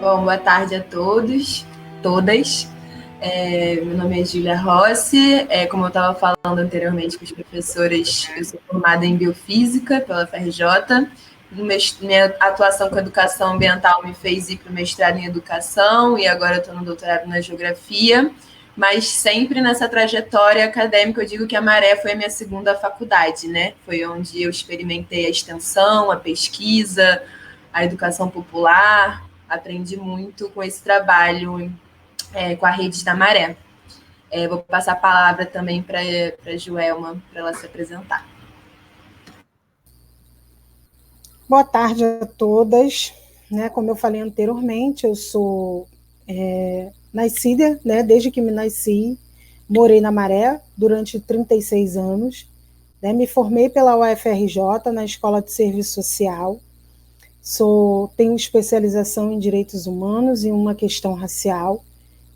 Bom, boa tarde a todos, todas. Meu nome é Júlia Rossi. Como eu estava falando anteriormente com os professores, eu sou formada em Biofísica pela UFRJ. Minha atuação com educação ambiental me fez ir para o mestrado em Educação e agora eu estou no doutorado na Geografia. Mas sempre nessa trajetória acadêmica, eu digo que a Maré foi a minha segunda faculdade, né? Foi onde eu experimentei a extensão, a pesquisa, a educação popular. Aprendi muito com esse trabalho com a Redes da Maré. Vou passar a palavra também para a Joelma, para ela se apresentar. Boa tarde a todas. Como eu falei anteriormente, eu sou nascida, desde que me nasci, morei na Maré durante 36 anos. Me formei pela UFRJ na Escola de Serviço Social. Tenho especialização em Direitos Humanos e uma questão racial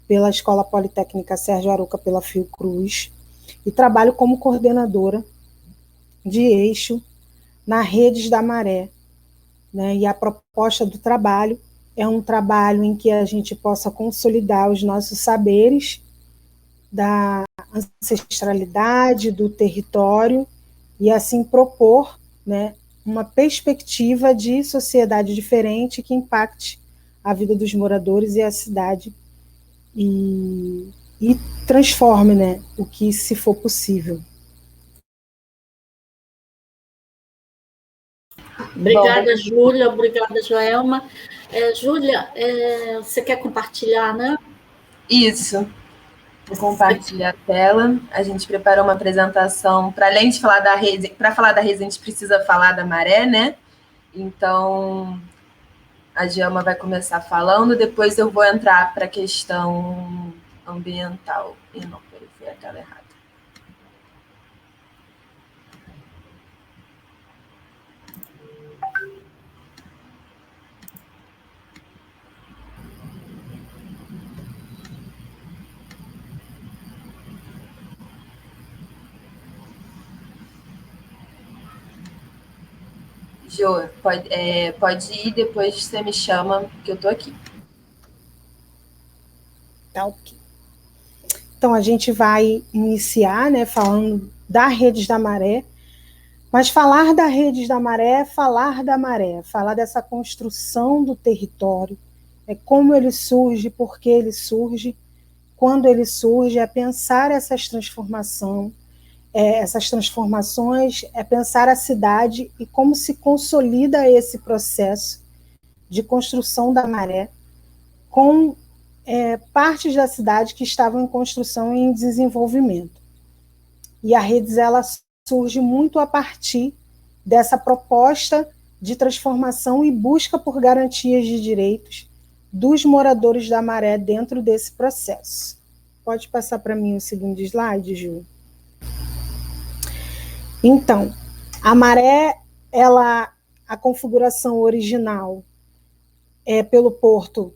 pela Escola Politécnica Sérgio Arouca, pela Fiocruz, e trabalho como coordenadora de eixo na Redes da Maré. E a proposta do trabalho é um trabalho em que a gente possa consolidar os nossos saberes da ancestralidade, do território, e assim propor uma perspectiva de sociedade diferente que impacte a vida dos moradores e a cidade e transforme o que se for possível. Obrigada, Júlia. Obrigada, Joelma. Júlia, você quer compartilhar, né? Isso. Vou compartilhar a tela. A gente preparou uma apresentação, para além de falar da rede, para falar da rede a gente precisa falar da Maré, né? Então, a Joelma vai começar falando, depois eu vou entrar para a questão ambiental. E não, foi a tela errada. Jo, pode ir, depois você me chama, que eu estou aqui. Tá ok. Então, a gente vai iniciar falando da Redes da Maré, mas falar da Redes da Maré é falar da Maré, falar dessa construção do território, como ele surge, por que ele surge, quando ele surge, é pensar essas transformações, é pensar a cidade e como se consolida esse processo de construção da Maré com partes da cidade que estavam em construção e em desenvolvimento. E a Redes, ela surge muito a partir dessa proposta de transformação e busca por garantias de direitos dos moradores da Maré dentro desse processo. Pode passar para mim o segundo slide, Ju? Então, a Maré, a configuração original é pelo porto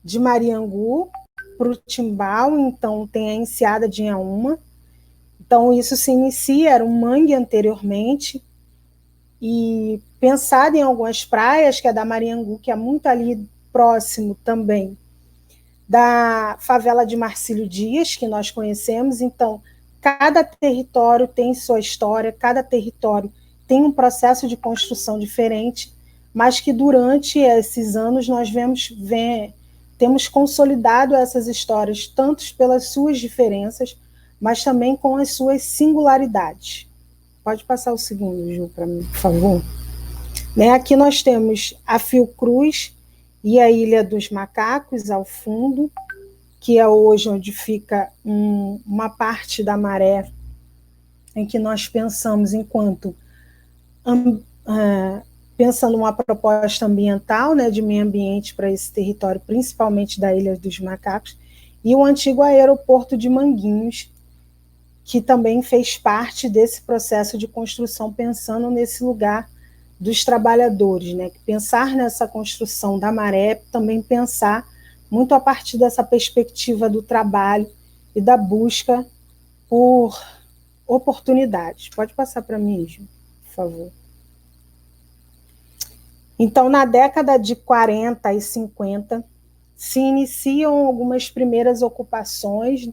de Mariangu para o Timbal, então tem a enseada de Inhaúma. Então, isso se inicia, era um mangue anteriormente, e pensado em algumas praias, que é da Mariangu, que é muito ali próximo também da favela de Marcílio Dias, que nós conhecemos. Então, cada território tem sua história, cada território tem um processo de construção diferente, mas que durante esses anos nós temos consolidado essas histórias, tanto pelas suas diferenças, mas também com as suas singularidades. Pode passar o segundo, Ju, para mim, por favor. Aqui nós temos a Fiocruz e a Ilha dos Macacos ao fundo, que é hoje onde fica uma parte da Maré, em que nós pensamos enquanto pensando numa proposta ambiental, de meio ambiente para esse território, principalmente da Ilha dos Macacos, e o antigo aeroporto de Manguinhos, que também fez parte desse processo de construção, pensando nesse lugar dos trabalhadores. Pensar nessa construção da Maré, também pensar muito a partir dessa perspectiva do trabalho e da busca por oportunidades. Pode passar para mim, Ju, por favor. Então, na década de 40 e 50, se iniciam algumas primeiras ocupações.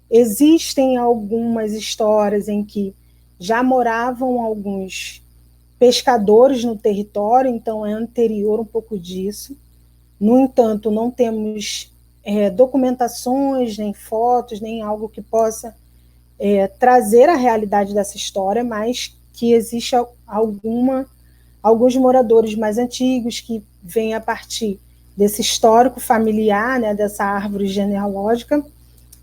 Existem algumas histórias em que já moravam alguns pescadores no território, então é anterior um pouco disso. No entanto, não temos documentações, nem fotos, nem algo que possa trazer a realidade dessa história, mas que existe alguns moradores mais antigos que vêm a partir desse histórico familiar, né, dessa árvore genealógica,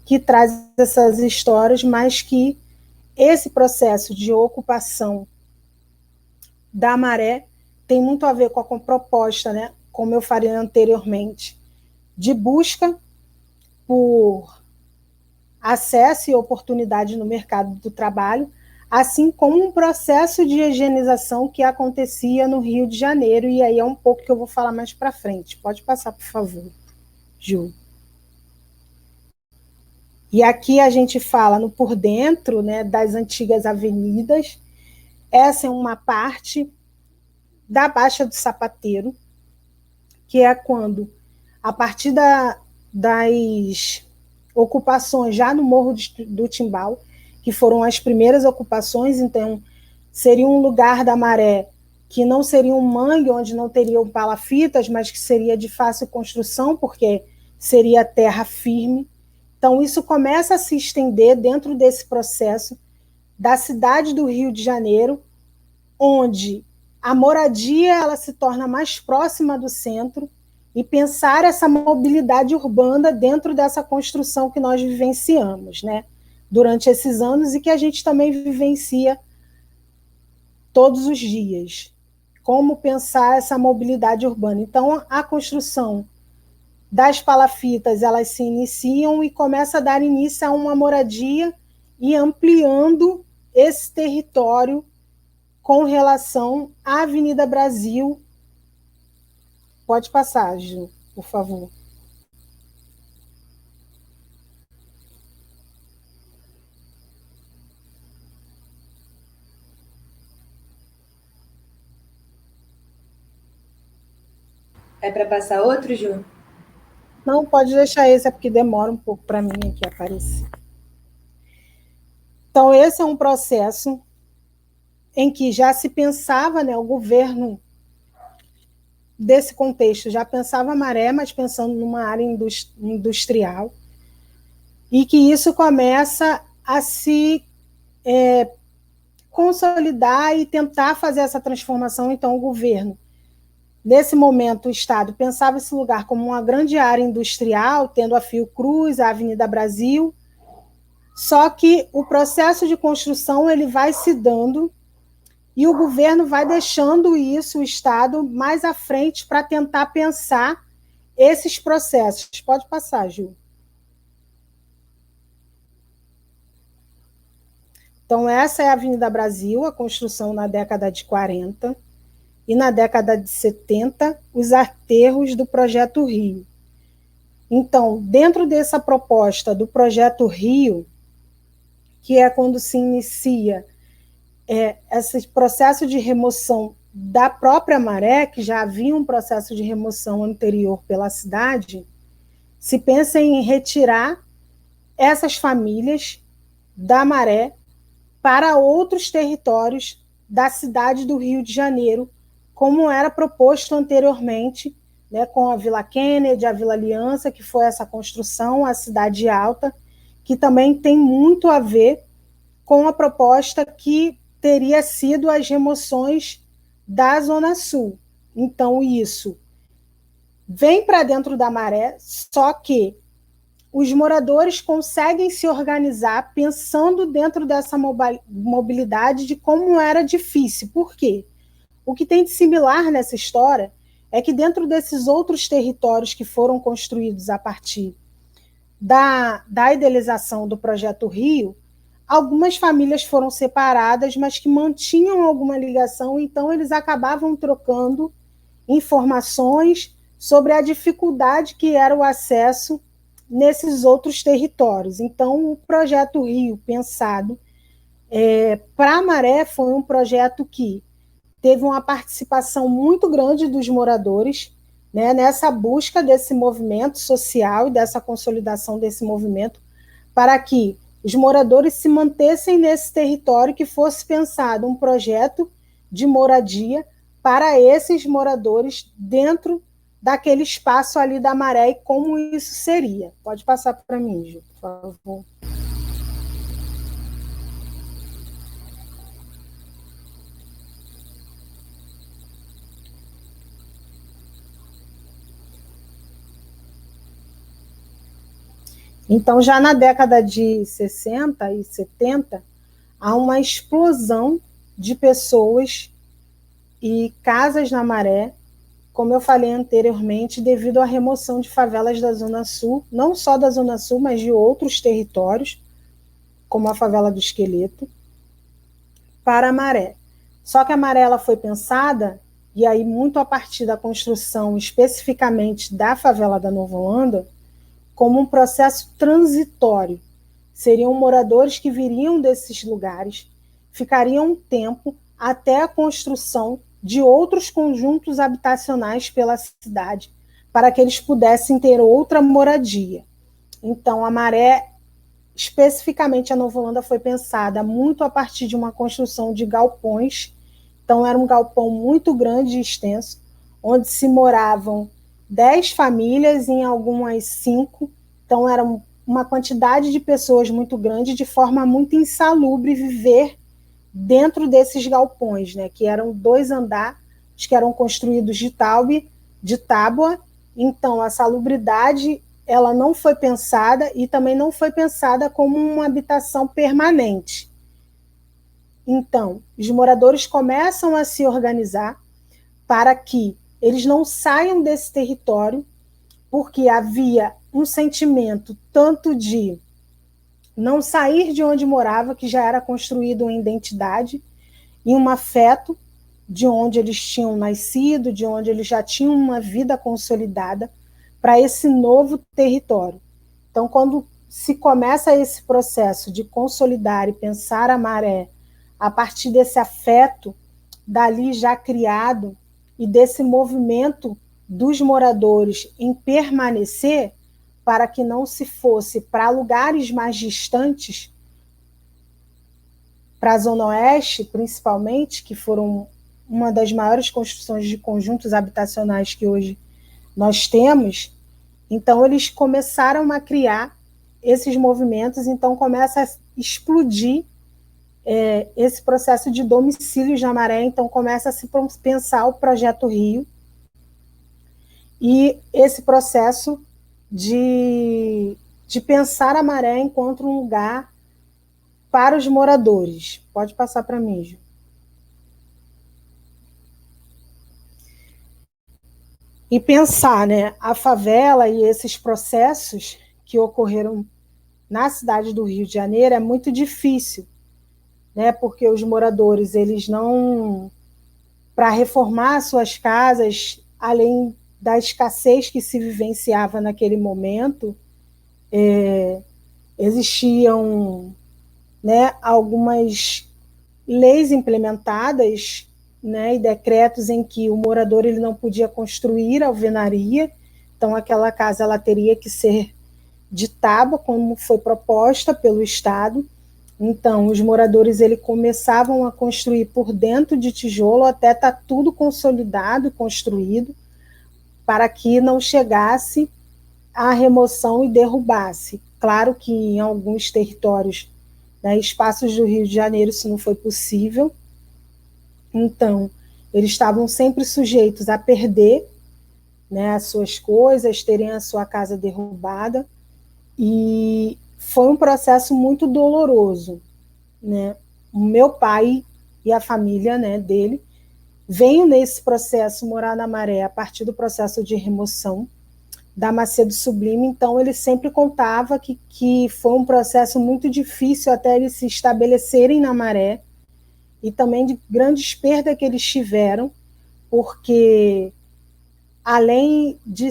que traz essas histórias, mas que esse processo de ocupação da Maré tem muito a ver com a proposta, né, como eu falei anteriormente, de busca por acesso e oportunidade no mercado do trabalho, assim como um processo de higienização que acontecia no Rio de Janeiro, e aí é um pouco que eu vou falar mais para frente. Pode passar, por favor, Ju. E aqui a gente fala no por dentro, né, das antigas avenidas. Essa é uma parte da Baixa do Sapateiro, que é quando, a partir das ocupações já no Morro do Timbal, que foram as primeiras ocupações, então seria um lugar da Maré que não seria um mangue, onde não teriam palafitas, mas que seria de fácil construção, porque seria terra firme. Então isso começa a se estender dentro desse processo da cidade do Rio de Janeiro, onde a moradia ela se torna mais próxima do centro, e pensar essa mobilidade urbana dentro dessa construção que nós vivenciamos, né, durante esses anos e que a gente também vivencia todos os dias. Como pensar essa mobilidade urbana? Então, a construção das palafitas, elas se iniciam e começa a dar início a uma moradia e ampliando esse território com relação à Avenida Brasil. Pode passar, Ju, por favor. É para passar outro, Ju? Não, pode deixar esse, é porque demora um pouco para mim aqui aparecer. Então, esse é um processo em que já se pensava, né, o governo desse contexto já pensava a Maré, mas pensando numa área industrial, e que isso começa a se consolidar e tentar fazer essa transformação. Então, o governo, nesse momento, o Estado pensava esse lugar como uma grande área industrial, tendo a Fiocruz, a Avenida Brasil, só que o processo de construção ele vai se dando e o governo vai deixando isso, o Estado, mais à frente para tentar pensar esses processos. Pode passar, Ju. Então, essa é a Avenida Brasil, a construção na década de 40, e na década de 70, os aterros do Projeto Rio. Então, dentro dessa proposta do Projeto Rio, que é quando se inicia esse processo de remoção da própria Maré, que já havia um processo de remoção anterior pela cidade, se pensa em retirar essas famílias da Maré para outros territórios da cidade do Rio de Janeiro, como era proposto anteriormente, né, com a Vila Kennedy, a Vila Aliança, que foi essa construção, a Cidade Alta, que também tem muito a ver com a proposta que teria sido as remoções da Zona Sul. Então, isso vem para dentro da Maré, só que os moradores conseguem se organizar pensando dentro dessa mobilidade de como era difícil. Por quê? O que tem de similar nessa história é que dentro desses outros territórios que foram construídos a partir da idealização do Projeto Rio, algumas famílias foram separadas, mas que mantinham alguma ligação, então eles acabavam trocando informações sobre a dificuldade que era o acesso nesses outros territórios. Então, o Projeto Rio, pensado para a Maré, foi um projeto que teve uma participação muito grande dos moradores, né, nessa busca desse movimento social e dessa consolidação desse movimento, para que os moradores se mantessem nesse território, que fosse pensado um projeto de moradia para esses moradores dentro daquele espaço ali da Maré, e como isso seria. Pode passar para mim, Ju, por favor. Então, já na década de 60 e 70, há uma explosão de pessoas e casas na Maré, como eu falei anteriormente, devido à remoção de favelas da Zona Sul, não só da Zona Sul, mas de outros territórios, como a favela do Esqueleto, para a Maré. Só que a Maré ela foi pensada, e aí muito a partir da construção especificamente da favela da Nova Holanda, como um processo transitório. Seriam moradores que viriam desses lugares, ficariam um tempo até a construção de outros conjuntos habitacionais pela cidade, para que eles pudessem ter outra moradia. Então, a Maré, especificamente a Nova Holanda, foi pensada muito a partir de uma construção de galpões. Então, era um galpão muito grande e extenso, onde se moravam 10 famílias, em algumas 5. Então, era uma quantidade de pessoas muito grande, de forma muito insalubre viver dentro desses galpões, né, que eram 2 andares, que eram construídos de tábua. Então, a salubridade ela não foi pensada, e também não foi pensada como uma habitação permanente. Então, os moradores começam a se organizar para que eles não saiam desse território, porque havia um sentimento tanto de não sair de onde morava, que já era construído uma identidade e um afeto de onde eles tinham nascido, de onde eles já tinham uma vida consolidada, para esse novo território. Então, quando se começa esse processo de consolidar e pensar a Maré a partir desse afeto dali já criado e desse movimento dos moradores em permanecer, para que não se fosse para lugares mais distantes, para a Zona Oeste, principalmente, que foram uma das maiores construções de conjuntos habitacionais que hoje nós temos. Então, eles começaram a criar esses movimentos, então começa a explodir esse processo de domicílios na Maré. Então, começa a se pensar o Projeto Rio, e esse processo de pensar a Maré enquanto um lugar para os moradores. Pode passar para mim, Ju. E pensar, né, a favela e esses processos que ocorreram na cidade do Rio de Janeiro é muito difícil, né, porque os moradores, eles não, para reformar suas casas, além da escassez que se vivenciava naquele momento, existiam, né, algumas leis implementadas, né, e decretos em que o morador ele não podia construir alvenaria. Então, aquela casa ela teria que ser de tábua, como foi proposta pelo Estado. Então, os moradores eles começavam a construir por dentro de tijolo até estar tudo consolidado e construído, para que não chegasse à remoção e derrubasse. Claro que em alguns territórios, né, espaços do Rio de Janeiro, isso não foi possível. Então, eles estavam sempre sujeitos a perder, né, as suas coisas, terem a sua casa derrubada, e foi um processo muito doloroso, né? O meu pai e a família, né, dele veio nesse processo morar na Maré a partir do processo de remoção da Macedo Sublime. Então, ele sempre contava que foi um processo muito difícil até eles se estabelecerem na Maré, e também de grandes perdas que eles tiveram, porque além de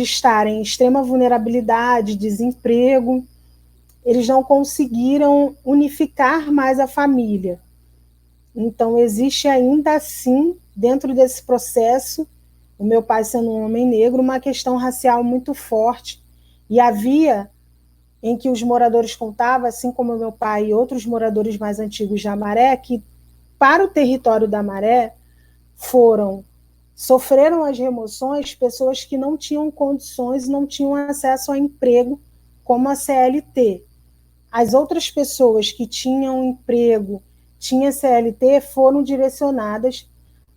estarem em extrema vulnerabilidade, desemprego, eles não conseguiram unificar mais a família. Então, existe ainda assim, dentro desse processo, o meu pai sendo um homem negro, uma questão racial muito forte. E havia, em que os moradores contavam, assim como o meu pai e outros moradores mais antigos de Amaré, que para o território da Maré sofreram as remoções pessoas que não tinham condições, não tinham acesso a emprego como a CLT. As outras pessoas que tinham emprego, tinham CLT, foram direcionadas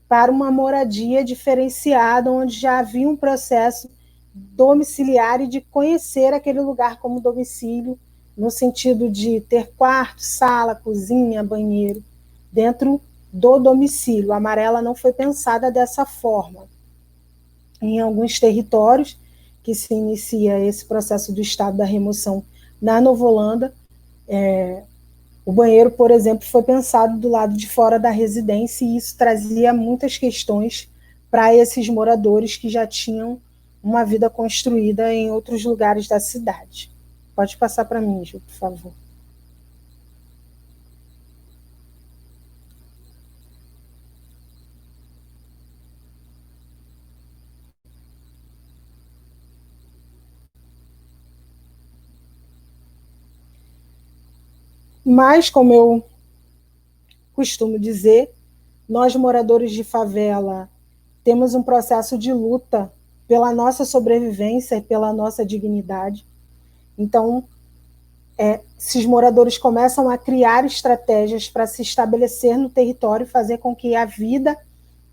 para uma moradia diferenciada, onde já havia um processo domiciliar e de conhecer aquele lugar como domicílio, no sentido de ter quarto, sala, cozinha, banheiro, dentro do domicílio. A Amarela não foi pensada dessa forma. Em alguns territórios que se inicia esse processo do estado da remoção na Nova Holanda, o banheiro, por exemplo, foi pensado do lado de fora da residência, e isso trazia muitas questões para esses moradores que já tinham uma vida construída em outros lugares da cidade. Pode passar para mim, Ju, por favor. Mas, como eu costumo dizer, nós, moradores de favela, temos um processo de luta pela nossa sobrevivência e pela nossa dignidade. Então, esses moradores começam a criar estratégias para se estabelecer no território e fazer com que a vida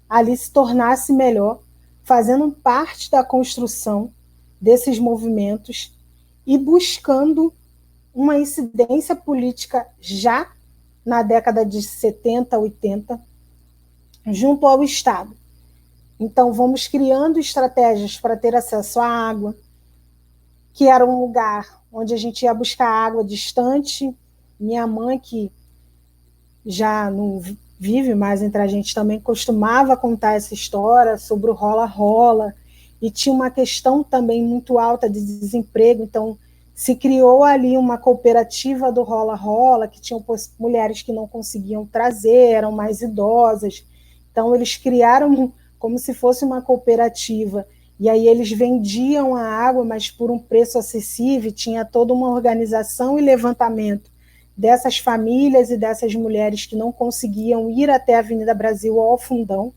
ali se tornasse melhor, fazendo parte da construção desses movimentos e buscando uma incidência política já na década de 70, 80, junto ao Estado. Então, vamos criando estratégias para ter acesso à água, que era um lugar onde a gente ia buscar água distante. Minha mãe, que já não vive mais entre a gente, também costumava contar essa história sobre o rola-rola, e tinha uma questão também muito alta de desemprego, então se criou ali uma cooperativa do rola-rola, que tinham mulheres que não conseguiam trazer, eram mais idosas, então eles criaram como se fosse uma cooperativa, e aí eles vendiam a água, mas por um preço acessível, tinha toda uma organização e levantamento dessas famílias e dessas mulheres que não conseguiam ir até a Avenida Brasil ou ao Fundão,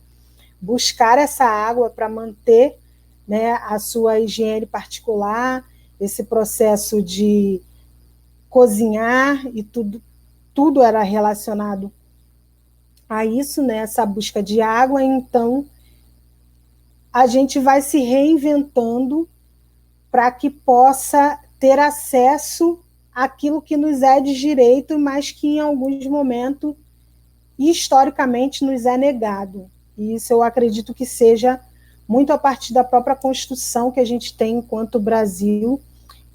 buscar essa água para manter, né, a sua higiene particular, esse processo de cozinhar, e tudo era relacionado a isso, né, essa busca de água. Então, a gente vai se reinventando para que possa ter acesso àquilo que nos é de direito, mas que em alguns momentos, historicamente, nos é negado. E isso eu acredito que seja muito a partir da própria construção que a gente tem enquanto Brasil,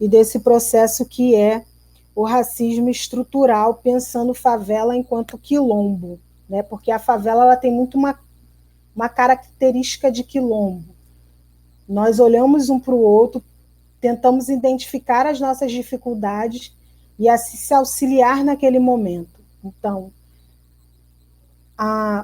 e desse processo que é o racismo estrutural, pensando favela enquanto quilombo, né? Porque a favela ela tem muito uma característica de quilombo. Nós olhamos um para o outro, tentamos identificar as nossas dificuldades e assim se auxiliar naquele momento. Então,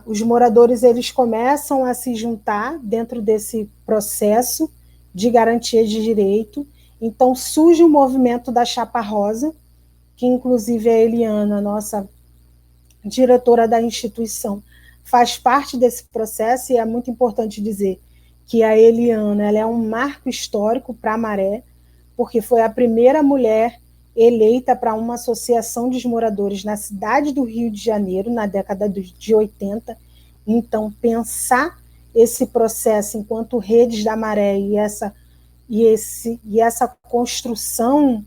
os moradores eles começam a se juntar dentro desse processo de garantia de direito. Então, surge o movimento da Chapa Rosa, que inclusive a Eliana, nossa diretora da instituição, faz parte desse processo, e é muito importante dizer que a Eliana ela é um marco histórico para a Maré, porque foi a primeira mulher eleita para uma associação de moradores na cidade do Rio de Janeiro, na década de 80. Então, pensar esse processo enquanto redes da Maré e essa construção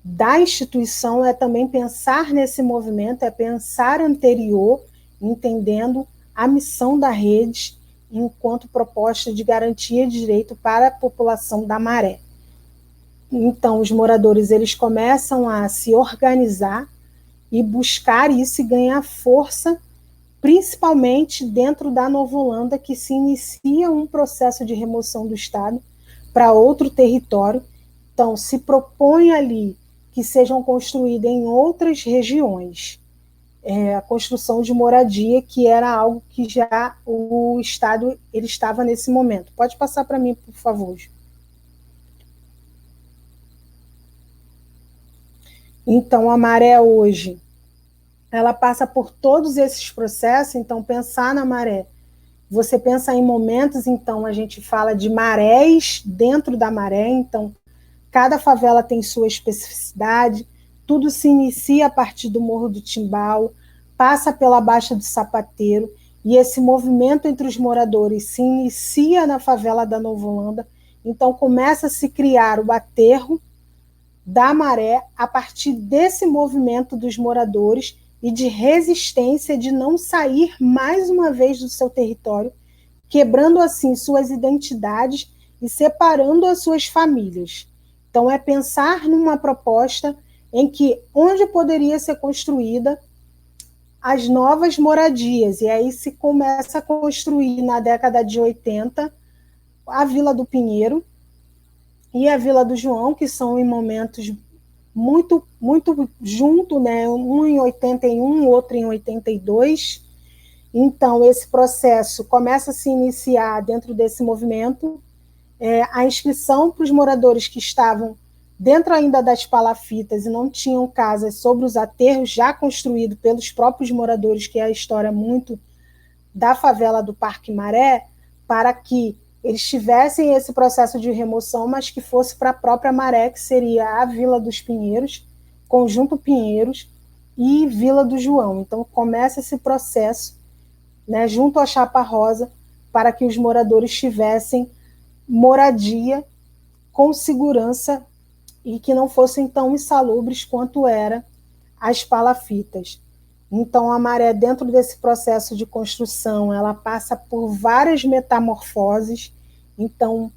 da instituição é também pensar nesse movimento, é pensar anterior, entendendo a missão da rede enquanto proposta de garantia de direito para a população da Maré. Então, os moradores eles começam a se organizar e buscar isso e ganhar força, principalmente dentro da Nova Holanda, que se inicia um processo de remoção do Estado para outro território. Então, se propõe ali que sejam construídas em outras regiões. a construção de moradia, que era algo que já o Estado ele estava nesse momento. Pode passar para mim, por favor. Então, a maré hoje, ela passa por todos esses processos. Então, pensar na maré, você pensa em momentos, então a gente fala de marés dentro da maré, então cada favela tem sua especificidade, tudo se inicia a partir do Morro do Timbal, passa pela Baixa do Sapateiro, e esse movimento entre os moradores se inicia na favela da Nova Holanda, então começa a se criar o aterro da maré a partir desse movimento dos moradores e de resistência de não sair mais uma vez do seu território, quebrando assim suas identidades e separando as suas famílias. Então é pensar numa proposta em que onde poderia ser construída as novas moradias, e aí se começa a construir na década de 80 a Vila do Pinheiro e a Vila do João, que são em momentos muito junto, né? Um em 81, outro em 82. Então, esse processo começa a se iniciar dentro desse movimento. A inscrição para os moradores que estavam dentro ainda das palafitas e não tinham casas sobre os aterros já construídos pelos próprios moradores, que é a história muito da favela do Parque Maré, para que eles tivessem esse processo de remoção, mas que fosse para a própria Maré, que seria a Vila dos Pinheiros, Conjunto Pinheiros e Vila do João. Então, começa esse processo, né, junto à Chapa Rosa, para que os moradores tivessem moradia com segurança e que não fossem tão insalubres quanto eram as palafitas. Então, a maré, dentro desse processo de construção, ela passa por várias metamorfoses. Então,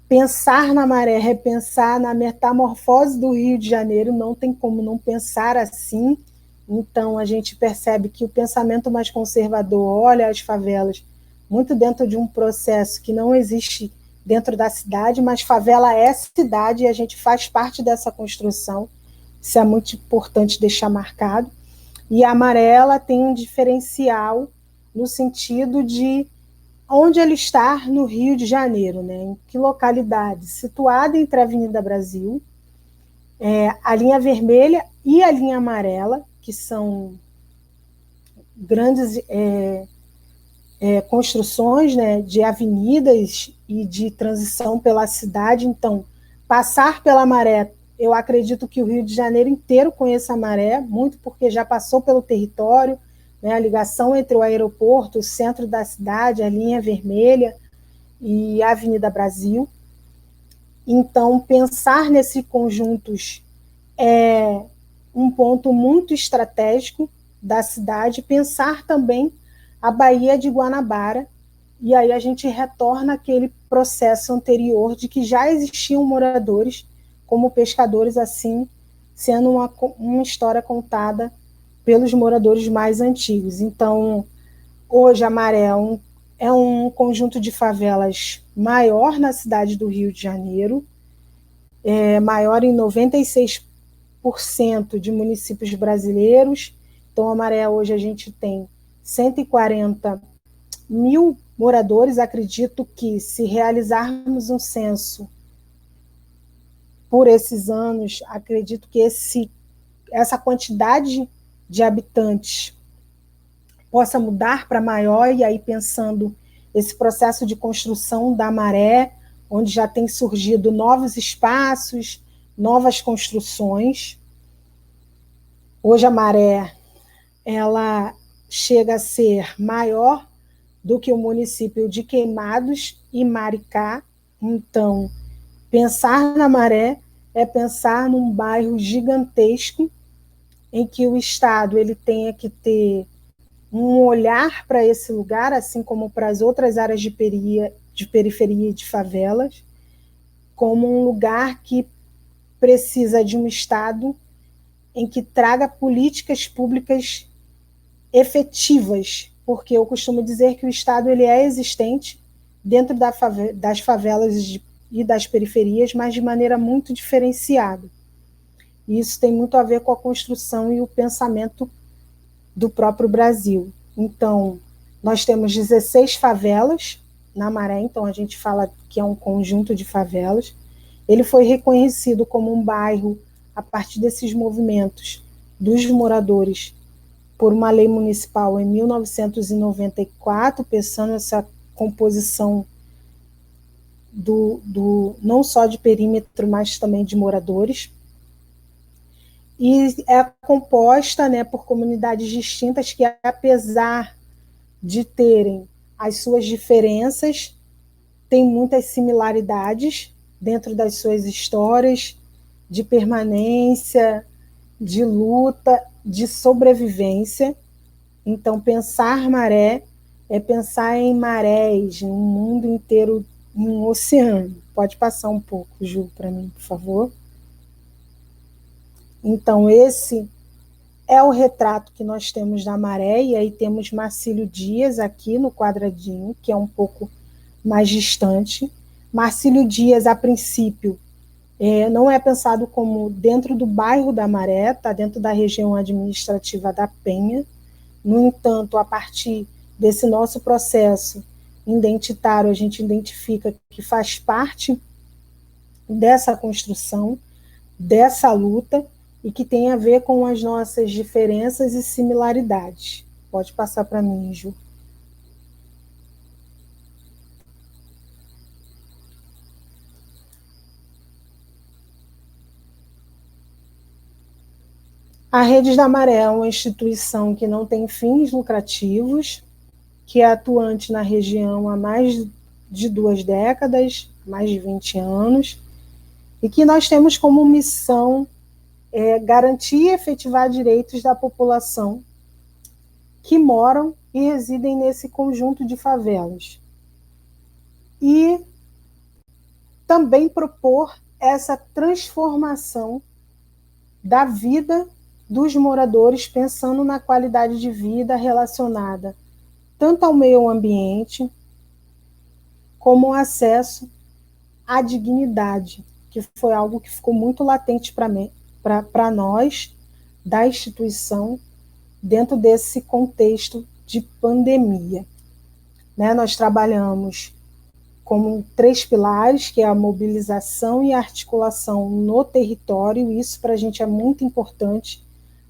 pensar na maré, repensar na metamorfose do Rio de Janeiro, não tem como não pensar assim. Então, a gente percebe que o pensamento mais conservador olha as favelas muito dentro de um processo que não existe dentro da cidade, mas favela é cidade e a gente faz parte dessa construção. Isso é muito importante deixar marcado. E a amarela tem um diferencial no sentido de onde ela está no Rio de Janeiro, né? Em que localidade? Situada entre a Avenida Brasil, a linha vermelha e a linha amarela, que são grandes construções, né, de avenidas e de transição pela cidade. Então, passar pela maré, eu acredito que o Rio de Janeiro inteiro conheça a maré, muito porque já passou pelo território, né, a ligação entre o aeroporto, o centro da cidade, a linha vermelha e a Avenida Brasil. Então, pensar nesses conjuntos é um ponto muito estratégico da cidade, pensar também a Baía de Guanabara, e aí a gente retorna àquele processo anterior de que já existiam moradores como pescadores, assim, sendo uma história contada pelos moradores mais antigos. Então, hoje a Maré é um conjunto de favelas maior na cidade do Rio de Janeiro, maior em 96% de municípios brasileiros. Então, a Maré hoje a gente tem 140 mil moradores. Acredito que, se realizarmos um censo por esses anos, acredito que essa quantidade de habitantes possa mudar para maior, e aí pensando esse processo de construção da Maré, onde já tem surgido novos espaços, novas construções. Hoje a Maré, ela chega a ser maior do que o município de Queimados e Maricá. Então, pensar na Maré é pensar num bairro gigantesco em que o Estado ele tenha que ter um olhar para esse lugar, assim como para as outras áreas de periferia e de favelas, como um lugar que precisa de um Estado em que traga políticas públicas efetivas, porque eu costumo dizer que o Estado ele é existente dentro das favelas e das periferias, mas de maneira muito diferenciada. E isso tem muito a ver com a construção e o pensamento do próprio Brasil. Então, nós temos 16 favelas na Maré, então a gente fala que é um conjunto de favelas. Ele foi reconhecido como um bairro a partir desses movimentos dos moradores por uma lei municipal em 1994, pensando essa composição não só de perímetro, mas também de moradores. E é composta, né, por comunidades distintas que, apesar de terem as suas diferenças, têm muitas similaridades dentro das suas histórias de permanência, de luta, de sobrevivência. Então, pensar Maré é pensar em marés, em um mundo inteiro, em um oceano. Pode passar um pouco, Ju, para mim, por favor. Então, esse é o retrato que nós temos da Maré, e aí temos Marcílio Dias aqui no quadradinho, que é um pouco mais distante. Marcílio Dias, a princípio, não é pensado como dentro do bairro da Maré, está dentro da região administrativa da Penha. No entanto, a partir desse nosso processo identitário, a gente identifica que faz parte dessa construção, dessa luta, e que tem a ver com as nossas diferenças e similaridades. Pode passar para mim, Ju. A Redes da Maré é uma instituição que não tem fins lucrativos, que é atuante na região há mais de 2 décadas, mais de 20 anos, e que nós temos como missão garantir e efetivar direitos da população que moram e residem nesse conjunto de favelas. E também propor essa transformação da vida dos moradores, pensando na qualidade de vida relacionada tanto ao meio ambiente, como o acesso à dignidade, que foi algo que ficou muito latente para nós, da instituição, dentro desse contexto de pandemia. Né? Nós trabalhamos com 3 pilares, que é a mobilização e a articulação no território, e isso para a gente é muito importante,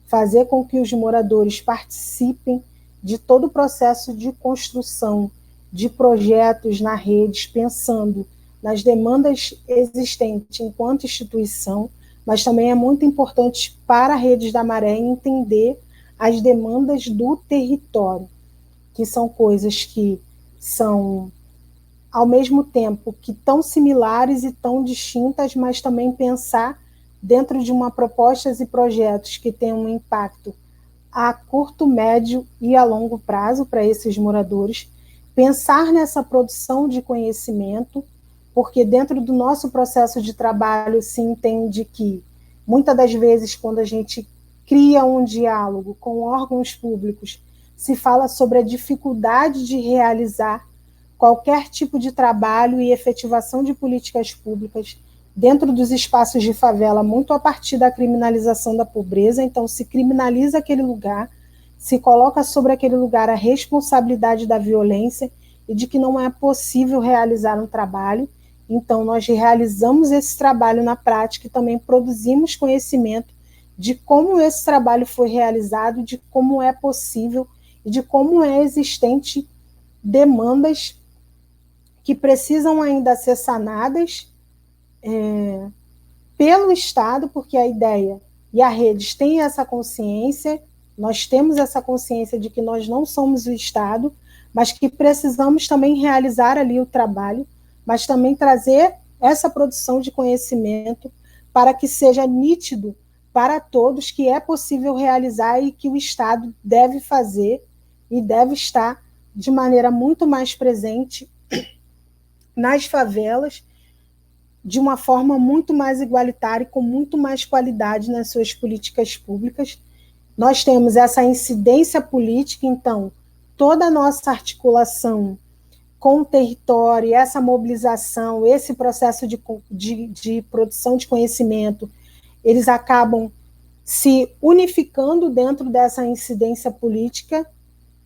fazer com que os moradores participem de todo o processo de construção de projetos na rede, pensando nas demandas existentes enquanto instituição, mas também é muito importante para a Redes da Maré entender as demandas do território, que são coisas que são, ao mesmo tempo, que tão similares e tão distintas, mas também pensar dentro de uma propostas e projetos que tenham um impacto a curto, médio e a longo prazo para esses moradores, pensar nessa produção de conhecimento, porque dentro do nosso processo de trabalho se entende que, muitas das vezes, quando a gente cria um diálogo com órgãos públicos, se fala sobre a dificuldade de realizar qualquer tipo de trabalho e efetivação de políticas públicas dentro dos espaços de favela, muito a partir da criminalização da pobreza. Então, se criminaliza aquele lugar, se coloca sobre aquele lugar a responsabilidade da violência e de que não é possível realizar um trabalho. Então, nós realizamos esse trabalho na prática e também produzimos conhecimento de como esse trabalho foi realizado, de como é possível e de como é existente demandas que precisam ainda ser sanadas pelo Estado, porque a ideia e a Redes têm essa consciência, nós temos essa consciência de que nós não somos o Estado, mas que precisamos também realizar ali o trabalho, mas também trazer essa produção de conhecimento para que seja nítido para todos que é possível realizar e que o Estado deve fazer e deve estar de maneira muito mais presente nas favelas, de uma forma muito mais igualitária e com muito mais qualidade nas suas políticas públicas. Nós temos essa incidência política, então, toda a nossa articulação com o território, essa mobilização, esse processo de produção de conhecimento, eles acabam se unificando dentro dessa incidência política,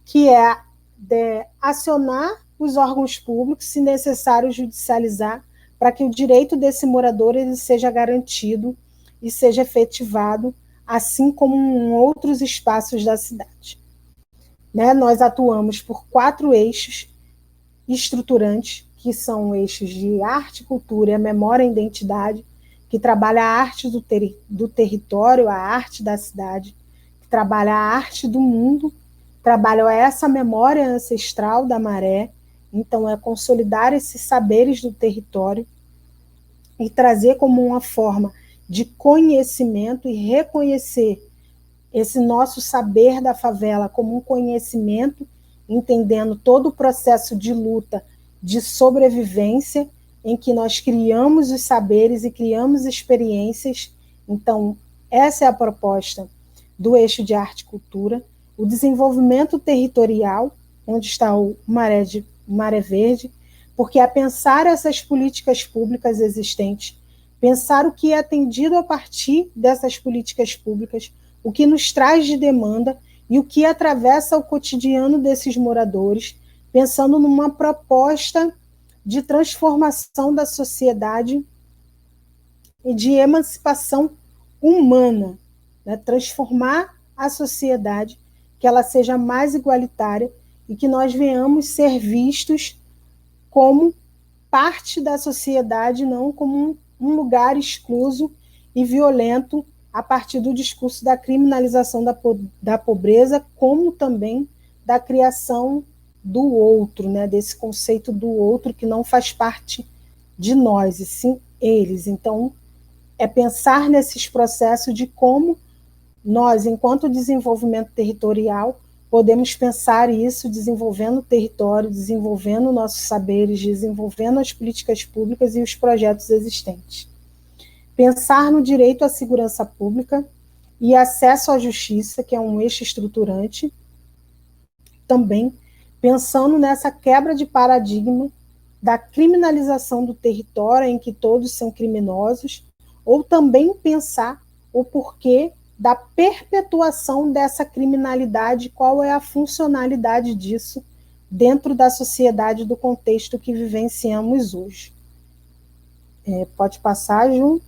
que é de acionar os órgãos públicos, se necessário judicializar, para que o direito desse morador ele seja garantido e seja efetivado, assim como em outros espaços da cidade. Né? Nós atuamos por 4 eixos estruturantes, que são eixos de arte, cultura e a memória e identidade, que trabalha a arte do território, a arte da cidade, que trabalha a arte do mundo, trabalha essa memória ancestral da Maré, então é consolidar esses saberes do território e trazer como uma forma de conhecimento e reconhecer esse nosso saber da favela como um conhecimento, entendendo todo o processo de luta, de sobrevivência, em que nós criamos os saberes e criamos experiências. Então, essa é a proposta do eixo de arte e cultura, o desenvolvimento territorial, onde está o Maré Verde, porque é pensar essas políticas públicas existentes, pensar o que é atendido a partir dessas políticas públicas, o que nos traz de demanda e o que atravessa o cotidiano desses moradores, pensando numa proposta de transformação da sociedade e de emancipação humana, né? Transformar a sociedade, que ela seja mais igualitária e que nós venhamos ser vistos como parte da sociedade, não como um lugar excluso e violento a partir do discurso da criminalização da pobreza, como também da criação do outro, né, desse conceito do outro que não faz parte de nós, e sim eles. Então, é pensar nesses processos de como nós, enquanto desenvolvimento territorial, podemos pensar isso desenvolvendo o território, desenvolvendo nossos saberes, desenvolvendo as políticas públicas e os projetos existentes. Pensar no direito à segurança pública e acesso à justiça, que é um eixo estruturante, também pensando nessa quebra de paradigma da criminalização do território em que todos são criminosos, ou também pensar o porquê da perpetuação dessa criminalidade, qual é a funcionalidade disso dentro da sociedade, do contexto que vivenciamos hoje. Pode passar, Ju.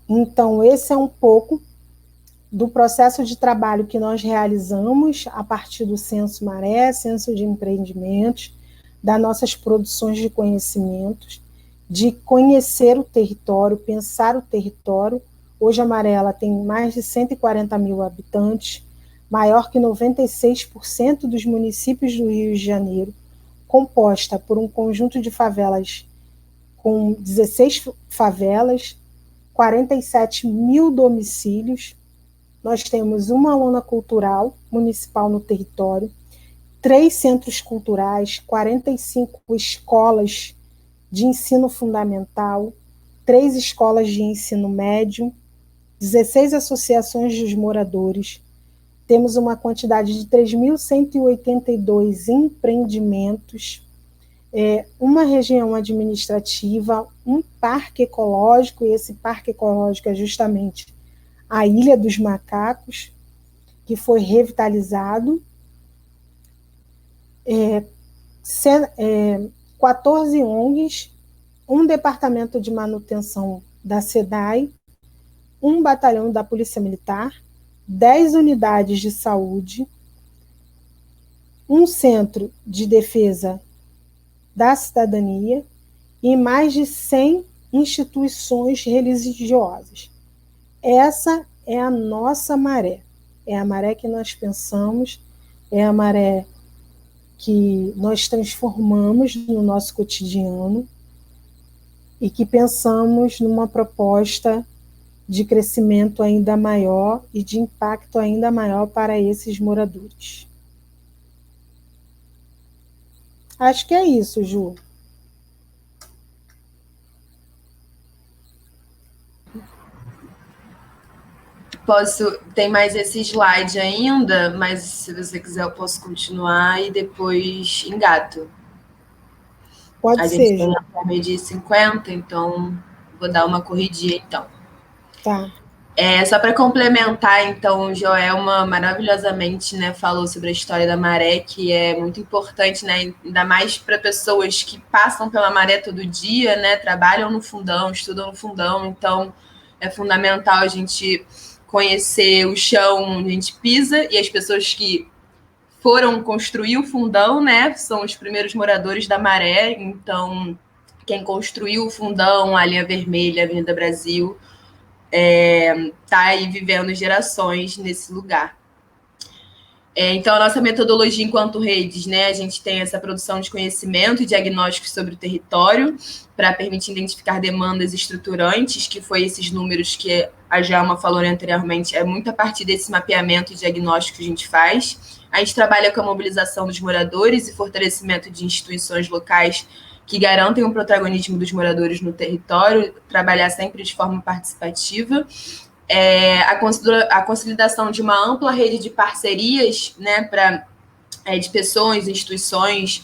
Então, esse é um pouco do processo de trabalho que nós realizamos a partir do Censo Maré, Censo de Empreendimentos, das nossas produções de conhecimentos, de conhecer o território, pensar o território. Hoje a Maré ela tem mais de 140 mil habitantes, maior que 96% dos municípios do Rio de Janeiro, composta por um conjunto de favelas com 16 favelas, 47 mil domicílios. Nós temos uma lona cultural municipal no território, 3 centros culturais, 45 escolas de ensino fundamental, 3 escolas de ensino médio, 16 associações dos moradores. Temos uma quantidade de 3.182 empreendimentos, uma região administrativa, um parque ecológico, e esse parque ecológico é justamente a Ilha dos Macacos, que foi revitalizado, 14 ONGs, um departamento de manutenção da SEDAI, um batalhão da Polícia Militar, 10 unidades de saúde, um centro de defesa da cidadania e mais de 100 instituições religiosas. Essa é a nossa maré, é a maré que nós pensamos, é a maré que nós transformamos no nosso cotidiano e que pensamos numa proposta de crescimento ainda maior e de impacto ainda maior para esses moradores. Acho que é isso, Ju. Tem mais esse slide ainda, mas se você quiser eu posso continuar e depois engato. Pode A ser, gente tem Ju. até meio-dia e 50, então vou dar uma corridinha, então. Tá. Só para complementar, então, Joelma maravilhosamente, né, falou sobre a história da maré, que é muito importante, né, ainda mais para pessoas que passam pela maré todo dia, né, trabalham no fundão, estudam no fundão, então é fundamental a gente conhecer o chão onde a gente pisa e as pessoas que foram construir o fundão, né, são os primeiros moradores da maré, então quem construiu o fundão, a linha vermelha, a Avenida Brasil, tá aí vivendo gerações nesse lugar. Então, a nossa metodologia enquanto redes, né, a gente tem essa produção de conhecimento e diagnósticos sobre o território para permitir identificar demandas estruturantes, que foi esses números que a Jalma falou anteriormente, é muito a partir desse mapeamento e diagnóstico que a gente faz. A gente trabalha com a mobilização dos moradores e fortalecimento de instituições locais que garantem o protagonismo dos moradores no território, trabalhar sempre de forma participativa. A consolidação de uma ampla rede de parcerias, né, de pessoas, instituições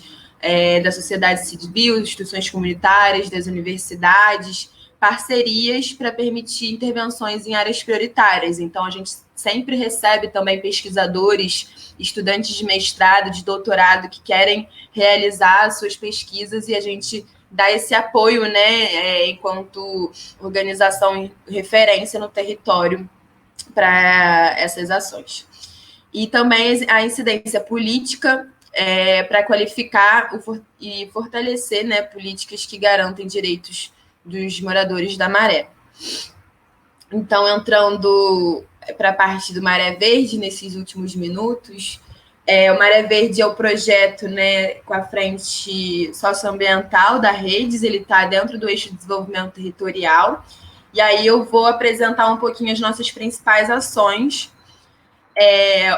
da sociedade civil, instituições comunitárias, das universidades, parcerias para permitir intervenções em áreas prioritárias. Então, a gente sempre recebe também pesquisadores, estudantes de mestrado, de doutorado, que querem realizar suas pesquisas e a gente dá esse apoio, né, enquanto organização em referência no território para essas ações. E também a incidência política para qualificar e fortalecer, né, políticas que garantem direitos dos moradores da Maré. Então, entrando para a parte do Maré Verde, nesses últimos minutos, o Maré Verde é o projeto, né, com a frente socioambiental da Redes, ele está dentro do eixo de desenvolvimento territorial, e aí eu vou apresentar um pouquinho as nossas principais ações.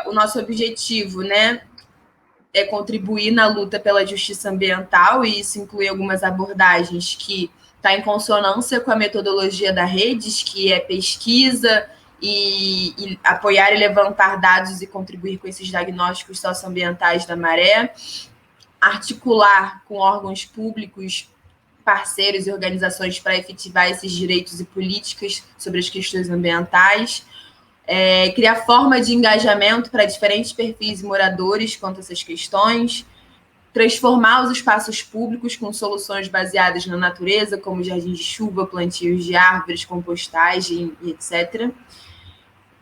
O nosso objetivo, né, é contribuir na luta pela justiça ambiental, e isso inclui algumas abordagens que está em consonância com a metodologia da Redes, que é pesquisa e apoiar e levantar dados e contribuir com esses diagnósticos socioambientais da maré, articular com órgãos públicos, parceiros e organizações para efetivar esses direitos e políticas sobre as questões ambientais, criar forma de engajamento para diferentes perfis e moradores quanto a essas questões, transformar os espaços públicos com soluções baseadas na natureza, como jardins de chuva, plantios de árvores, compostagem, etc.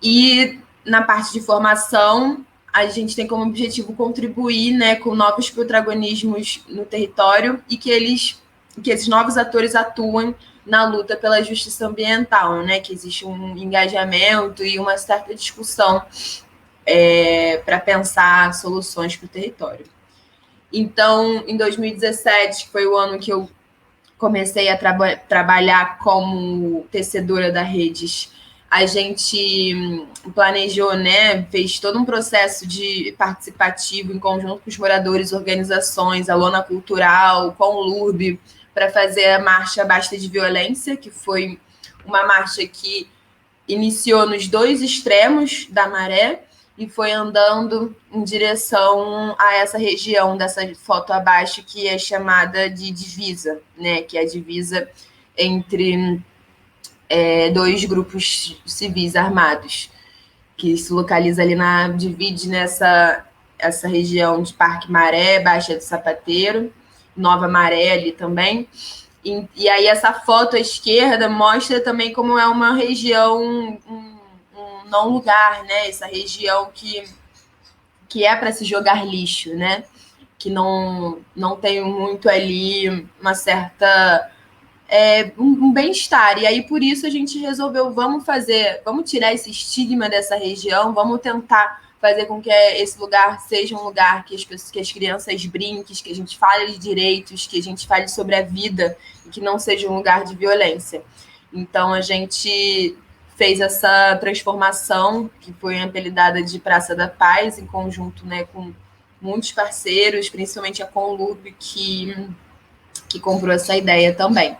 E na parte de formação, a gente tem como objetivo contribuir, né, com novos protagonismos no território e que esses novos atores atuem na luta pela justiça ambiental, né, que existe um engajamento e uma certa discussão para pensar soluções para o território. Então, em 2017, que foi o ano que eu comecei a trabalhar como tecedora da Redes, a gente planejou, né, fez todo um processo de participativo em conjunto com os moradores, organizações, a Lona Cultural, com o LURB, para fazer a Marcha Basta de Violência, que foi uma marcha que iniciou nos dois extremos da maré e foi andando em direção a essa região dessa foto abaixo, que é chamada de divisa, né, que é a divisa entre dois grupos civis armados, que se localiza ali divide essa região de Parque Maré, Baixa do Sapateiro, Nova Maré ali também. E aí essa foto à esquerda mostra também como é uma região, um não lugar, né? Essa região que é para se jogar lixo, né? Que não tem muito ali uma certa um bem-estar. E aí, por isso, a gente resolveu, vamos tirar esse estigma dessa região, vamos tentar fazer com que esse lugar seja um lugar que as crianças brinquem, que a gente fale de direitos, que a gente fale sobre a vida, e que não seja um lugar de violência. Então, a gente fez essa transformação, que foi apelidada de Praça da Paz, em conjunto, né, com muitos parceiros, principalmente a Conlub, que comprou essa ideia também.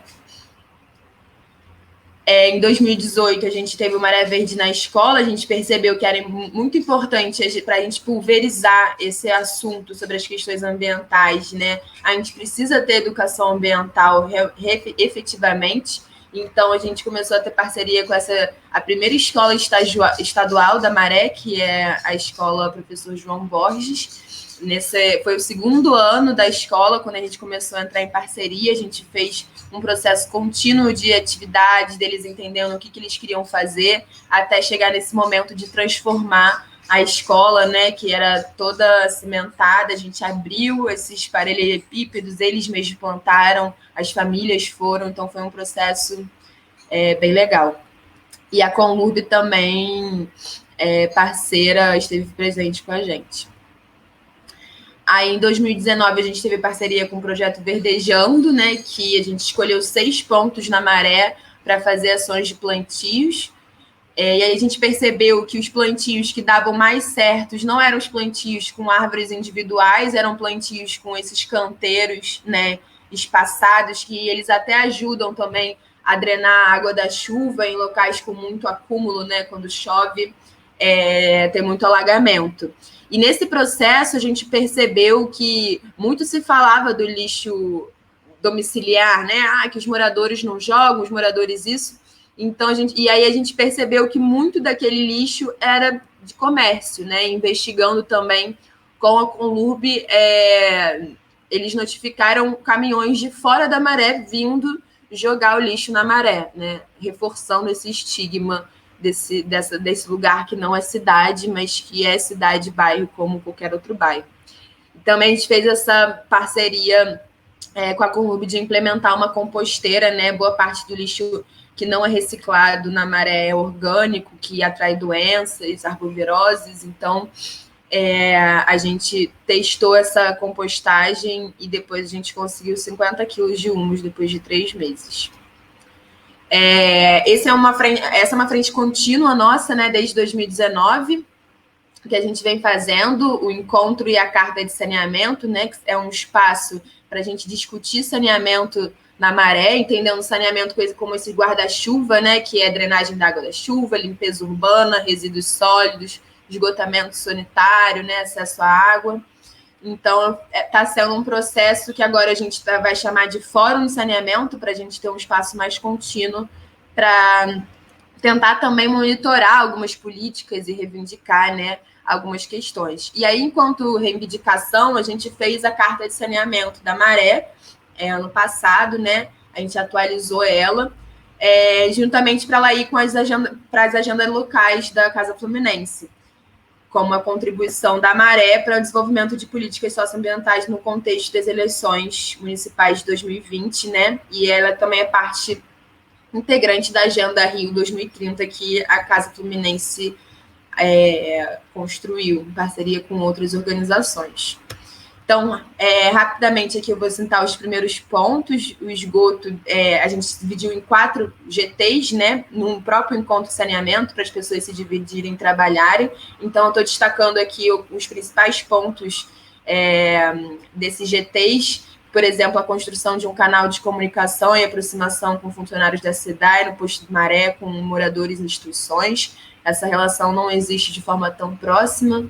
Em 2018, a gente teve o Maré Verde na escola, a gente percebeu que era muito importante para a gente pulverizar esse assunto sobre as questões ambientais, né? A gente precisa ter educação ambiental efetivamente, então a gente começou a ter parceria com a primeira escola estadual da Maré, que é a escola Professor João Borges. Foi o segundo ano da escola, quando a gente começou a entrar em parceria, a gente fez um processo contínuo de atividades, deles entendendo o que eles queriam fazer, até chegar nesse momento de transformar a escola, né, que era toda cimentada, a gente abriu esses paralelepípedos, eles mesmos plantaram, as famílias foram, então foi um processo bem legal. E a Conlurb também, parceira, esteve presente com a gente. Aí, em 2019, a gente teve parceria com o Projeto Verdejando, né, que a gente escolheu 6 pontos na Maré para fazer ações de plantios. E aí a gente percebeu que os plantios que davam mais certos não eram os plantios com árvores individuais, eram plantios com esses canteiros, né, espaçados, que eles até ajudam também a drenar a água da chuva em locais com muito acúmulo, né, quando chove, tem muito alagamento. E nesse processo a gente percebeu que muito se falava do lixo domiciliar, né? Que os moradores não jogam, os moradores isso. Então aí a gente percebeu que muito daquele lixo era de comércio, né? Investigando também com a Conlurb, eles notificaram caminhões de fora da Maré vindo jogar o lixo na Maré, né? Reforçando esse estigma desse lugar que não é cidade, mas que é cidade-bairro como qualquer outro bairro. Também a gente fez essa parceria com a Conlurb de implementar uma composteira, né? Boa parte do lixo que não é reciclado na Maré é orgânico, que atrai doenças, arboviroses. Então, a gente testou essa compostagem e depois a gente conseguiu 50 quilos de humus depois de 3 meses. Essa é uma frente contínua nossa, né, desde 2019, que a gente vem fazendo, o encontro e a carta de saneamento, né, que é um espaço para a gente discutir saneamento na Maré, entendendo saneamento como esse guarda-chuva, né, que é drenagem da água da chuva, limpeza urbana, resíduos sólidos, esgotamento sanitário, né, acesso à água. Então, está sendo um processo que agora a gente vai chamar de fórum de saneamento, para a gente ter um espaço mais contínuo para tentar também monitorar algumas políticas e reivindicar, né, algumas questões. E aí, enquanto reivindicação, a gente fez a Carta de Saneamento da Maré, ano passado, né, a gente atualizou ela, juntamente para ela ir para as agendas locais da Casa Fluminense, como a contribuição da Maré para o desenvolvimento de políticas socioambientais no contexto das eleições municipais de 2020, né? E ela também é parte integrante da Agenda Rio 2030, que a Casa Fluminense construiu em parceria com outras organizações. Então, rapidamente aqui eu vou citar os primeiros pontos. O esgoto, a gente dividiu em 4 GTs, né, num próprio encontro de saneamento, para as pessoas se dividirem e trabalharem. Então, eu estou destacando aqui os principais pontos desses GTs. Por exemplo, a construção de um canal de comunicação e aproximação com funcionários da SEDAI no posto de Maré, com moradores e instituições. Essa relação não existe de forma tão próxima.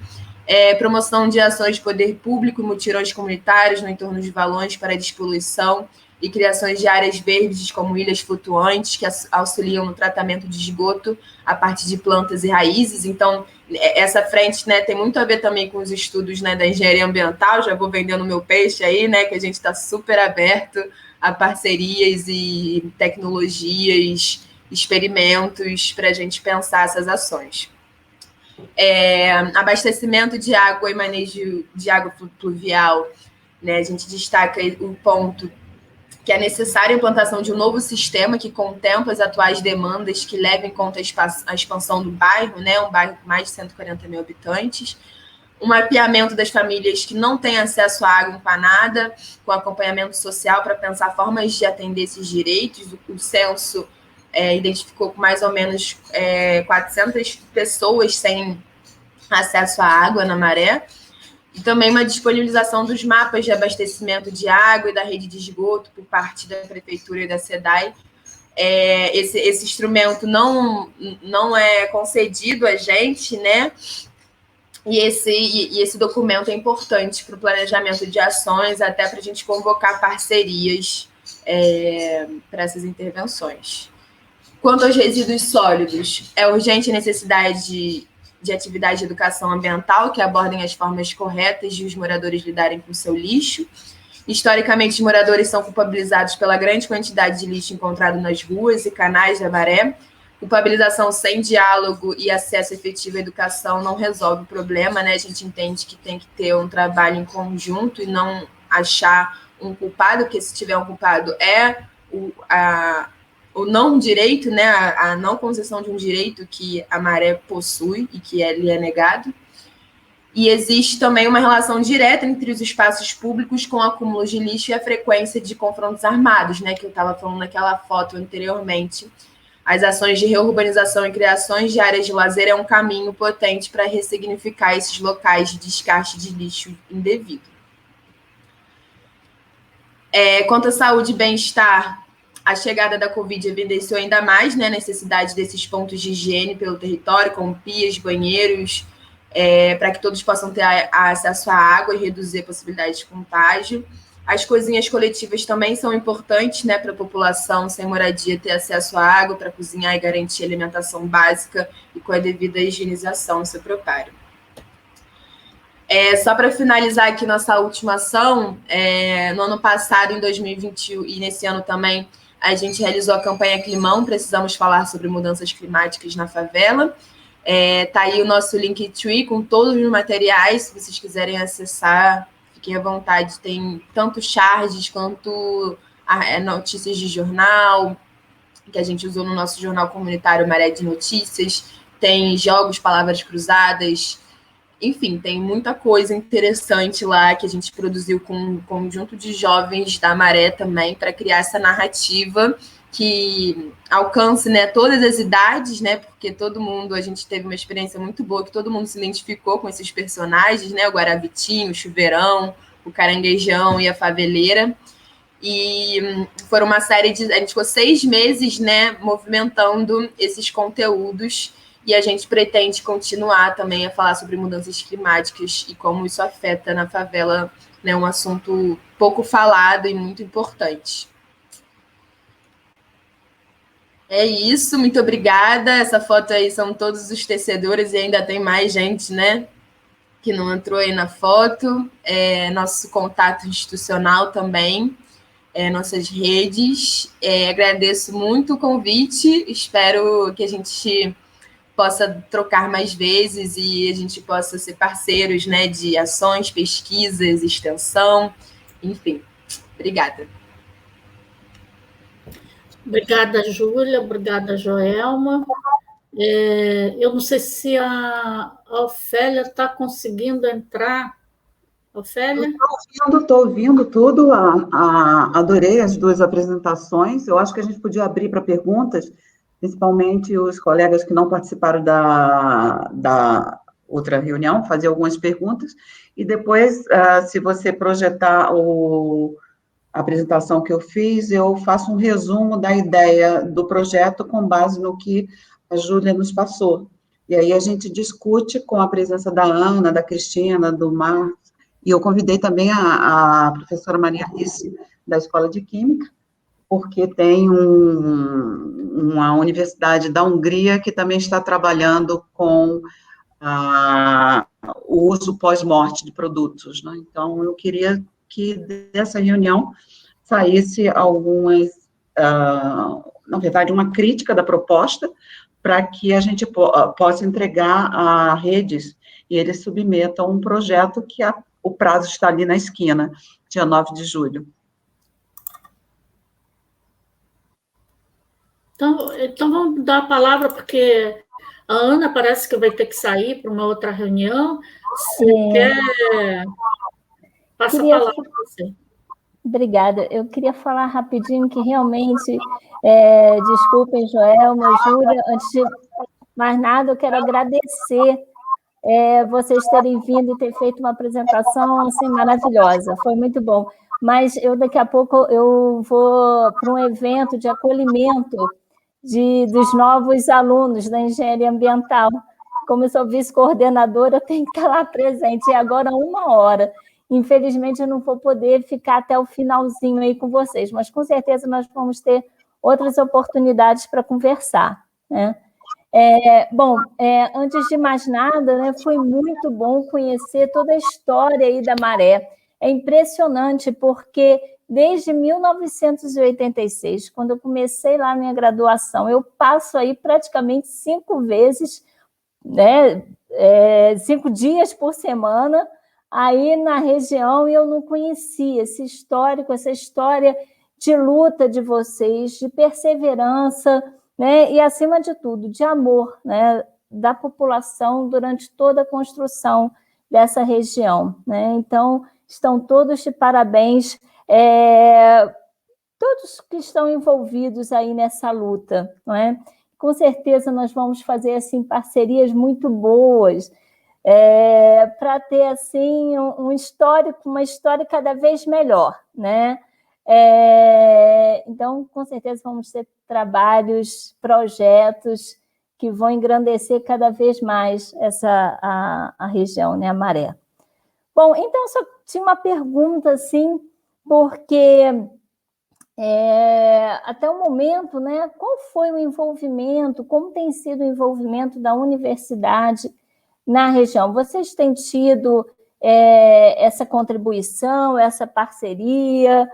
Promoção de ações de poder público e mutirões comunitários no entorno de valões para despoluição e criações de áreas verdes como ilhas flutuantes que auxiliam no tratamento de esgoto a partir de plantas e raízes. Então, essa frente, né, tem muito a ver também com os estudos, né, da engenharia ambiental. Já vou vendendo meu peixe aí, né, que a gente está super aberto a parcerias e tecnologias, experimentos para a gente pensar essas ações. Abastecimento de água e manejo de água pluvial, né? A gente destaca o ponto que é necessária a implantação de um novo sistema que contempla as atuais demandas, que leva em conta a expansão do bairro, né? Um bairro com mais de 140 mil habitantes, um mapeamento das famílias que não têm acesso à água encanada, com acompanhamento social para pensar formas de atender esses direitos. O censo identificou mais ou menos 400 pessoas sem acesso à água na Maré, e também uma disponibilização dos mapas de abastecimento de água e da rede de esgoto por parte da Prefeitura e da SEDAI, esse instrumento não é concedido a gente, né? E esse documento é importante para o planejamento de ações, até para a gente convocar parcerias para essas intervenções. Quanto aos resíduos sólidos, é urgente a necessidade de atividade de educação ambiental que abordem as formas corretas de os moradores lidarem com o seu lixo. Historicamente, os moradores são culpabilizados pela grande quantidade de lixo encontrado nas ruas e canais da Maré. Culpabilização sem diálogo e acesso efetivo à educação não resolve o problema, né? A gente entende que tem que ter um trabalho em conjunto e não achar um culpado, porque se tiver um culpado é o não direito, né? A não concessão de um direito que a Maré possui e que lhe é negado. E existe também uma relação direta entre os espaços públicos com o acúmulo de lixo e a frequência de confrontos armados, né? Que eu estava falando naquela foto anteriormente. As ações de reurbanização e criações de áreas de lazer é um caminho potente para ressignificar esses locais de descarte de lixo indevido. Quanto à saúde e bem-estar, a chegada da Covid evidenciou ainda mais, né, a necessidade desses pontos de higiene pelo território, como pias, banheiros, para que todos possam ter acesso à água e reduzir a possibilidade de contágio. As cozinhas coletivas também são importantes, né, para a população sem moradia ter acesso à água para cozinhar e garantir alimentação básica e com a devida higienização no seu preparo. Só para finalizar aqui nossa última ação, no ano passado, em 2021, e nesse ano também, a gente realizou a campanha Climão, Precisamos Falar sobre Mudanças Climáticas na Favela. Tá aí o nosso Linktree com todos os materiais, se vocês quiserem acessar, fiquem à vontade, tem tanto charges quanto notícias de jornal, que a gente usou no nosso jornal comunitário Maré de Notícias, tem jogos, palavras cruzadas, enfim, tem muita coisa interessante lá que a gente produziu com um conjunto de jovens da Maré também, para criar essa narrativa que alcance, né, todas as idades, né, porque todo mundo, a gente teve uma experiência muito boa, que todo mundo se identificou com esses personagens, né, o Guaravitinho, o Chuveirão, o Caranguejão e a Faveleira, e foram uma série de... A gente ficou 6 meses, né, movimentando esses conteúdos, e a gente pretende continuar também a falar sobre mudanças climáticas e como isso afeta na favela, né, um assunto pouco falado e muito importante. É isso, muito obrigada. Essa foto aí são todos os tecedores e ainda tem mais gente, né, que não entrou aí na foto. Nosso contato institucional também, nossas redes. Agradeço muito o convite, espero que a gente possa trocar mais vezes e a gente possa ser parceiros, né, de ações, pesquisas, extensão, enfim. Obrigada. Obrigada, Júlia. Obrigada, Joelma. Eu não sei se a Ofélia está conseguindo entrar. Ofélia? Estou ouvindo tudo. Adorei as 2 apresentações. Eu acho que a gente podia abrir para perguntas, principalmente os colegas que não participaram da outra reunião, fazer algumas perguntas, e depois, se você projetar a apresentação que eu fiz, eu faço um resumo da ideia do projeto com base no que a Júlia nos passou. E aí a gente discute com a presença da Ana, da Cristina, do Marcos, e eu convidei também a professora Maria Alice, da Escola de Química, porque tem uma universidade da Hungria que também está trabalhando com o uso pós-morte de produtos, né? Então, eu queria que dessa reunião saísse algumas, na verdade, uma crítica da proposta, para que a gente possa entregar a redes e eles submetam um projeto que o prazo está ali na esquina, dia 9 de julho. Então vamos dar a palavra, porque a Ana parece que vai ter que sair para uma outra reunião. Você quer... Passa a palavra para você. Obrigada. Eu queria falar rapidinho que realmente, desculpem, Joelma, Júlia, antes de mais nada, eu quero agradecer vocês terem vindo e ter feito uma apresentação assim, maravilhosa. Foi muito bom. mas daqui a pouco eu vou para um evento de acolhimento dos novos alunos da engenharia ambiental. Como eu sou vice-coordenadora, eu tenho que estar lá presente, e agora 1 hora. Infelizmente, eu não vou poder ficar até o finalzinho aí com vocês, mas com certeza nós vamos ter outras oportunidades para conversar, né? Antes de mais nada, né, foi muito bom conhecer toda a história aí da Maré. É impressionante, porque desde 1986, quando eu comecei lá a minha graduação, eu passo aí praticamente 5 vezes, né, 5 dias por semana, aí na região, e eu não conhecia esse histórico, essa história de luta de vocês, de perseverança, né, e, acima de tudo, de amor, né, da população durante toda a construção dessa região, né? Então, estão todos de parabéns, todos que estão envolvidos aí nessa luta, não é? Com certeza nós vamos fazer assim parcerias muito boas, para ter assim um histórico, uma história cada vez melhor, né? Então, com certeza vamos ter trabalhos, projetos que vão engrandecer cada vez mais a região, né, a Maré. Bom, então, só tinha uma pergunta, assim, porque até o momento, né, qual foi o envolvimento, como tem sido o envolvimento da universidade na região? Vocês têm tido essa contribuição, essa parceria?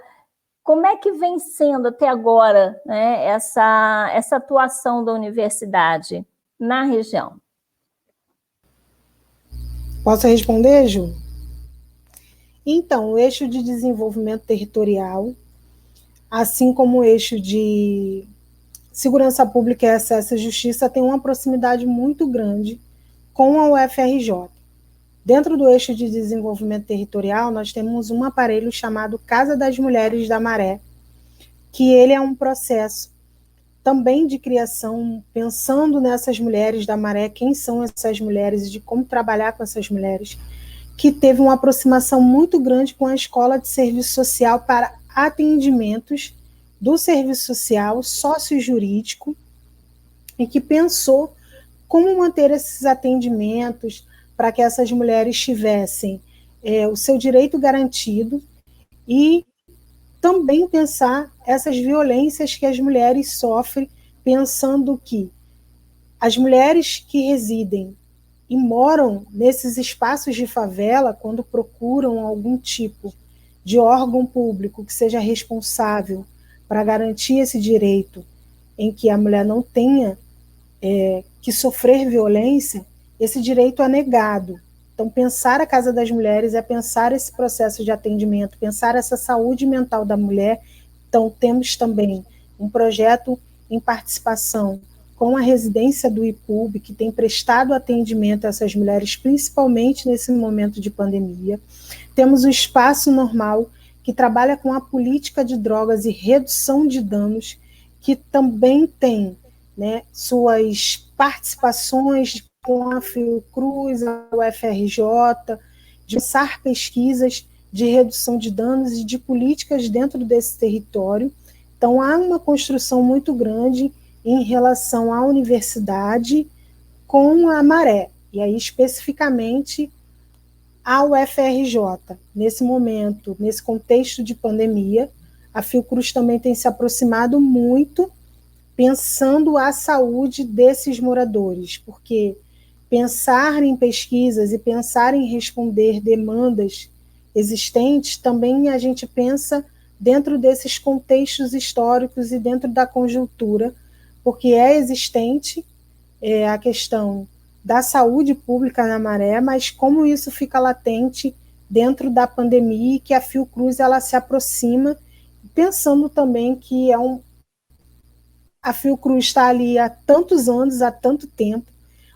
Como é que vem sendo até agora, né, essa atuação da universidade na região? Posso responder, Ju? Então, o eixo de desenvolvimento territorial, assim como o eixo de segurança pública e acesso à justiça, tem uma proximidade muito grande com a UFRJ. Dentro do eixo de desenvolvimento territorial, nós temos um aparelho chamado Casa das Mulheres da Maré, que ele é um processo também de criação, pensando nessas mulheres da Maré, quem são essas mulheres e de como trabalhar com essas mulheres, que teve uma aproximação muito grande com a Escola de Serviço Social para atendimentos do serviço social sócio-jurídico, e que pensou como manter esses atendimentos para que essas mulheres tivessem o seu direito garantido, e também pensar essas violências que as mulheres sofrem, pensando que as mulheres que residem e moram nesses espaços de favela, quando procuram algum tipo de órgão público que seja responsável para garantir esse direito, em que a mulher não tenha que sofrer violência, esse direito é negado. Então, pensar a Casa das Mulheres é pensar esse processo de atendimento, pensar essa saúde mental da mulher. Então, temos também um projeto em participação com a residência do IPUB, que tem prestado atendimento a essas mulheres, principalmente nesse momento de pandemia. Temos o Espaço Normal, que trabalha com a política de drogas e redução de danos, que também tem, né, suas participações com a Fiocruz, a UFRJ, de pensar pesquisas de redução de danos e de políticas dentro desse território. Então, há uma construção muito grande em relação à universidade com a Maré, e aí especificamente a UFRJ. Nesse momento, nesse contexto de pandemia, a Fiocruz também tem se aproximado muito, pensando a saúde desses moradores, porque pensar em pesquisas e pensar em responder demandas existentes, também a gente pensa dentro desses contextos históricos e dentro da conjuntura, porque é existente a questão da saúde pública na Maré, mas como isso fica latente dentro da pandemia, e que a Fiocruz ela se aproxima, pensando também que a Fiocruz está ali há tantos anos, há tanto tempo,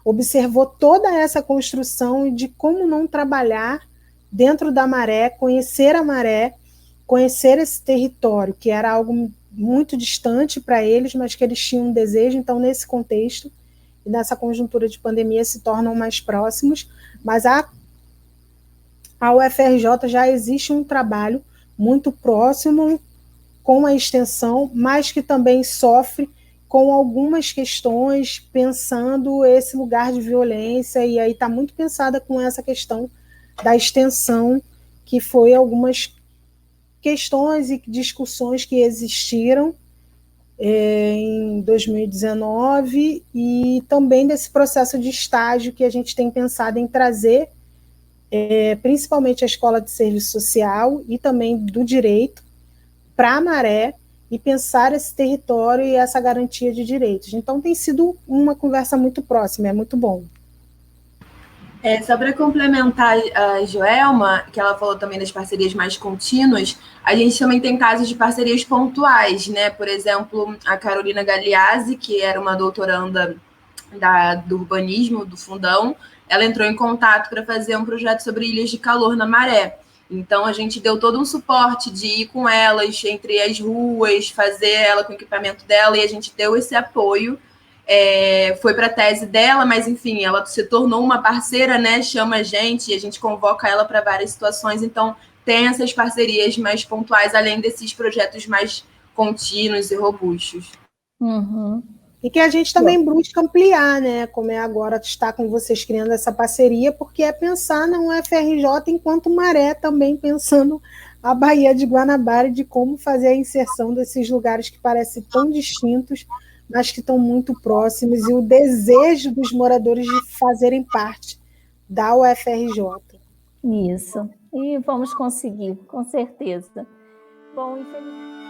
observou toda essa construção de como não trabalhar dentro da Maré, conhecer a Maré, conhecer esse território, que era algo muito distante para eles, mas que eles tinham um desejo. Então, nesse contexto e nessa conjuntura de pandemia, se tornam mais próximos, mas a UFRJ já existe um trabalho muito próximo com a extensão, mas que também sofre com algumas questões, pensando esse lugar de violência, e aí está muito pensada com essa questão da extensão, que foi algumas questões e discussões que existiram em 2019, e também desse processo de estágio que a gente tem pensado em trazer, principalmente a Escola de Serviço Social e também do Direito, para a Maré, e pensar esse território e essa garantia de direitos. Então, tem sido uma conversa muito próxima, é muito bom. Só para complementar a Joelma, que ela falou também das parcerias mais contínuas, a gente também tem casos de parcerias pontuais, né? Por exemplo, a Carolina Galeazzi, que era uma doutoranda do urbanismo, do Fundão, ela entrou em contato para fazer um projeto sobre ilhas de calor na Maré. Então, a gente deu todo um suporte de ir com elas entre as ruas, fazer ela com o equipamento dela, e a gente deu esse apoio. Foi para a tese dela, mas, enfim, ela se tornou uma parceira, né? Chama a gente e a gente convoca ela para várias situações. Então, tem essas parcerias mais pontuais, além desses projetos mais contínuos e robustos. Uhum. E que a gente também busca ampliar, né? Como é agora estar com vocês criando essa parceria, porque é pensar na UFRJ enquanto Maré, também pensando a Baía de Guanabara e de como fazer a inserção desses lugares que parecem tão distintos, mas que estão muito próximos, e o desejo dos moradores de fazerem parte da UFRJ. Isso. E vamos conseguir, com certeza. Bom, infelizmente...